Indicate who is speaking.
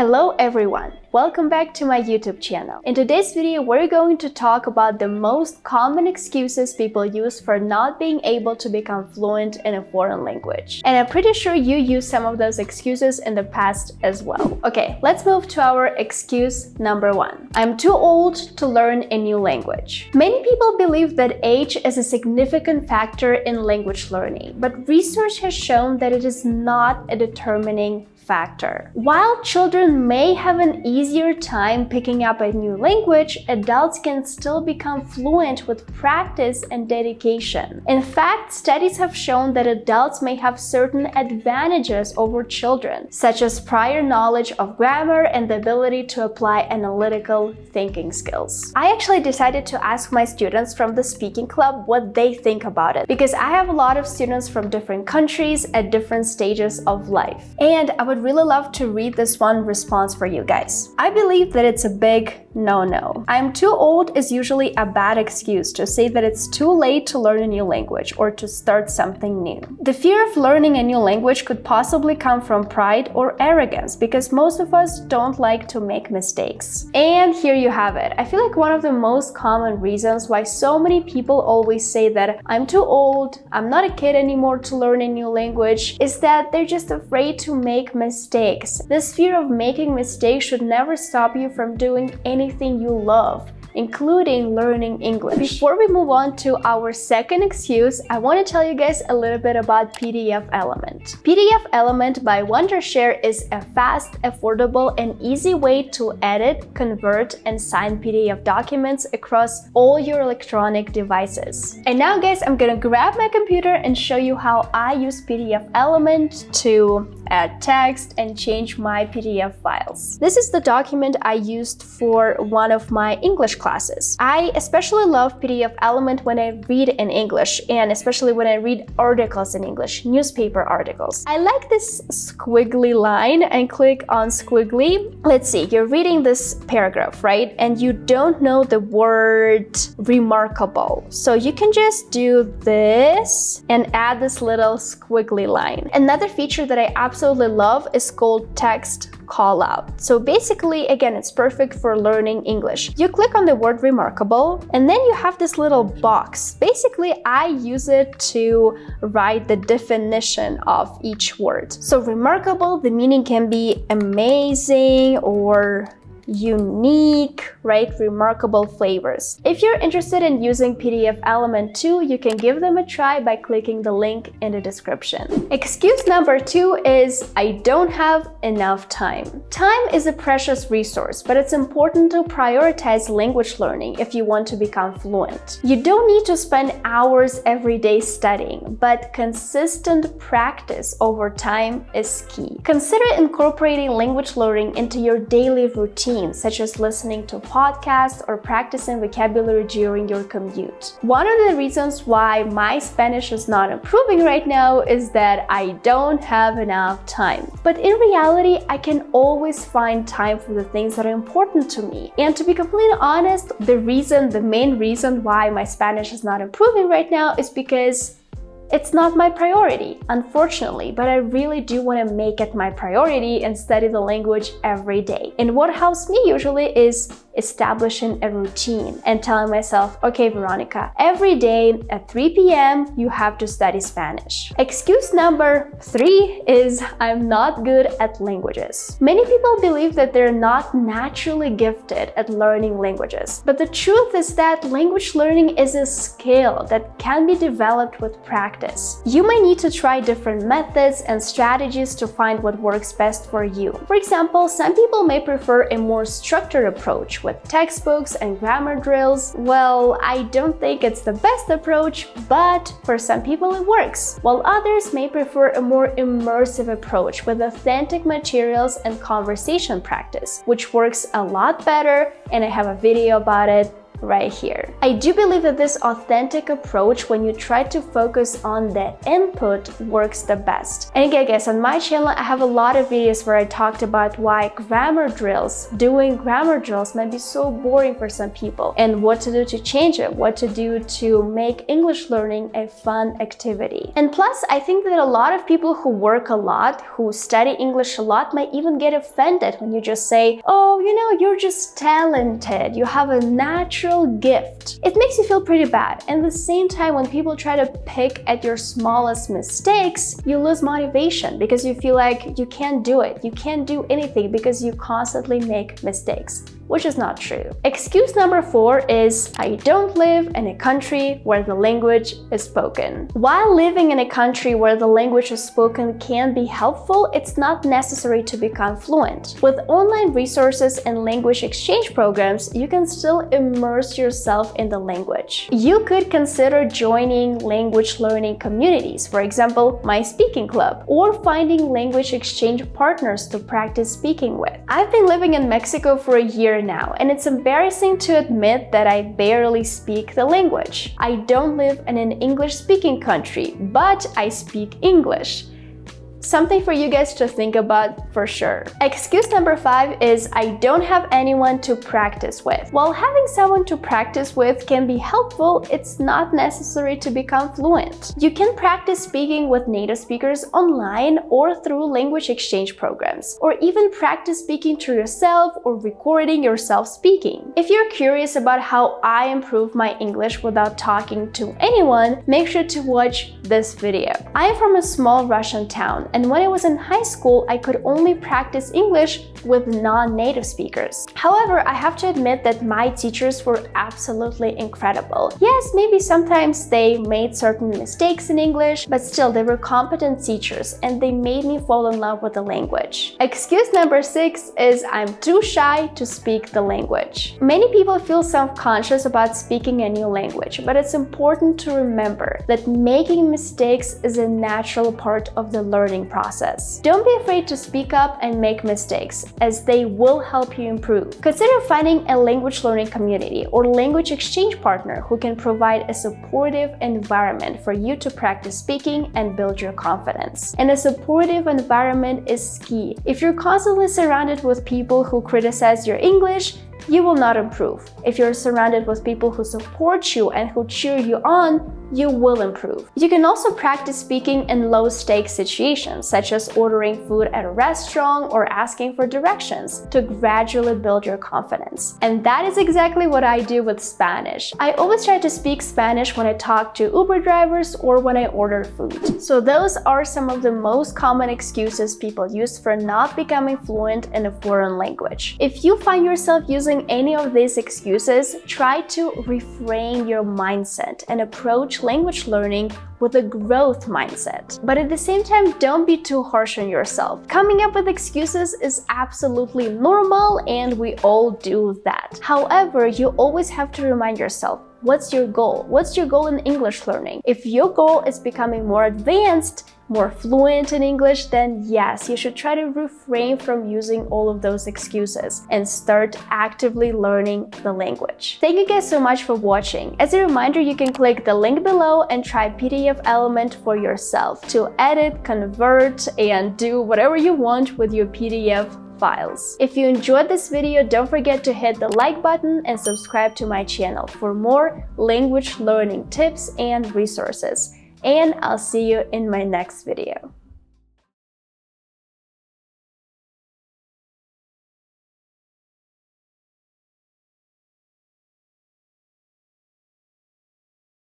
Speaker 1: Hello everyone! Welcome back to my YouTube channel. In today's video, we're going to talk about the most common excuses people use for not being able to become fluent in a foreign language. And I'm pretty sure you used some of those excuses in the past as well. Okay, let's move to our excuse number 1. I'm too old to learn a new language. Many people believe that age is a significant factor in language learning, but research has shown that it is not a determining factor. While children may have an easier time picking up a new language, adults can still become fluent with practice and dedication. In fact, studies have shown that adults may have certain advantages over children, such as prior knowledge of grammar and the ability to apply analytical thinking skills. I actually decided to ask my students from the speaking club what they think about it, because I have a lot of students from different countries at different stages of life. And I would really love to read this one response for you guys. I believe that it's a big no-no. I'm too old is usually a bad excuse to say that it's too late to learn a new language or to start something new. The fear of learning a new language could possibly come from pride or arrogance, because most of us don't like to make mistakes. And here you have it. I feel like one of the most common reasons why so many people always say that I'm too old, I'm not a kid anymore to learn a new language, is that they're just afraid to make mistakes. This fear of making mistakes should never stop you from doing anything you love, including learning English. Before we move on to our second excuse, I want to tell you guys a little bit about PDFelement. PDFelement by Wondershare is a fast, affordable, and easy way to edit, convert, and sign PDF documents across all your electronic devices. And now guys, I'm gonna grab my computer and show you how I use PDFelement to add text and change my PDF files. This is the document I used for one of my English classes. I especially love PDFelement when I read in English, and especially when I read articles in English, newspaper articles. I like this squiggly line and click on squiggly. Let's see, you're reading this paragraph, right? And you don't know the word remarkable. So you can just do this and add this little squiggly line. Another feature that I absolutely love is called text call out. So basically, again, it's perfect for learning English. You click on the word remarkable, and then you have this little box. Basically, I use it to write the definition of each word. So remarkable, the meaning can be amazing or unique, right? Remarkable flavors. If you're interested in using PDFelement too, you can give them a try by clicking the link in the description. Excuse number 2 is I don't have enough time. Time is a precious resource, but it's important to prioritize language learning if you want to become fluent. You don't need to spend hours every day studying, but consistent practice over time is key. Consider incorporating language learning into your daily routine, such as listening to podcasts or practicing vocabulary during your commute. One of the reasons why my Spanish is not improving right now is that I don't have enough time. But in reality, I can always find time for the things that are important to me. And to be completely honest, the main reason why my Spanish is not improving right now is because it's not my priority, unfortunately, but I really do want to make it my priority and study the language every day. And what helps me usually is establishing a routine and telling myself, okay, Veronica, every day at 3 p.m. you have to study Spanish. Excuse number 3 is I'm not good at languages. Many people believe that they're not naturally gifted at learning languages, but the truth is that language learning is a skill that can be developed with practice. You might need to try different methods and strategies to find what works best for you. For example, some people may prefer a more structured approach with textbooks and grammar drills. Well, I don't think it's the best approach, but for some people it works. While others may prefer a more immersive approach with authentic materials and conversation practice, which works a lot better, and I have a video about it right here. I do believe that this authentic approach, when you try to focus on the input, works the best. And again, guys, on my channel, I have a lot of videos where I talked about why doing grammar drills might be so boring for some people, and what to do to change it, what to do to make English learning a fun activity. And plus, I think that a lot of people who work a lot, who study English a lot, might even get offended when you just say, oh, you know, you're just talented, you have a natural gift. It makes you feel pretty bad. And at the same time, when people try to pick at your smallest mistakes, you lose motivation because you feel like you can't do it. You can't do anything because you constantly make mistakes, which is not true. Excuse number 4 is I don't live in a country where the language is spoken. While living in a country where the language is spoken can be helpful, it's not necessary to become fluent. With online resources and language exchange programs, you can still immerse yourself in the language. You could consider joining language learning communities, for example, my speaking club, or finding language exchange partners to practice speaking with. I've been living in Mexico for a year now, and it's embarrassing to admit that I barely speak the language. I don't live in an English-speaking country, but I speak English. Something for you guys to think about for sure. Excuse number 5 is I don't have anyone to practice with. While having someone to practice with can be helpful, it's not necessary to become fluent. You can practice speaking with native speakers online or through language exchange programs, or even practice speaking to yourself or recording yourself speaking. If you're curious about how I improve my English without talking to anyone, make sure to watch this video. I am from a small Russian town, and when I was in high school, I could only practice English with non-native speakers. However, I have to admit that my teachers were absolutely incredible. Yes, maybe sometimes they made certain mistakes in English, but still they were competent teachers and they made me fall in love with the language. Excuse number 6 is I'm too shy to speak the language. Many people feel self-conscious about speaking a new language, but it's important to remember that making mistakes is a natural part of the learning process. Don't be afraid to speak up and make mistakes, as they will help you improve. Consider finding a language learning community or language exchange partner who can provide a supportive environment for you to practice speaking and build your confidence. And a supportive environment is key. If you're constantly surrounded with people who criticize your English, you will not improve. If you're surrounded with people who support you and who cheer you on, you will improve. You can also practice speaking in low-stakes situations, such as ordering food at a restaurant or asking for directions, to gradually build your confidence. And that is exactly what I do with Spanish. I always try to speak Spanish when I talk to Uber drivers or when I order food. So those are some of the most common excuses people use for not becoming fluent in a foreign language. If you find yourself using any of these excuses, try to reframe your mindset and approach language learning with a growth mindset. But at the same time, don't be too harsh on yourself. Coming up with excuses is absolutely normal, and we all do that. However, you always have to remind yourself, what's your goal? What's your goal in English learning? If your goal is becoming more advanced, more fluent in English, then yes, you should try to refrain from using all of those excuses and start actively learning the language. Thank you guys so much for watching. As a reminder, you can click the link below and try PDFelement for yourself to edit, convert, and do whatever you want with your PDF files. If you enjoyed this video, don't forget to hit the like button and subscribe to my channel for more language learning tips and resources. And I'll see you in my next video.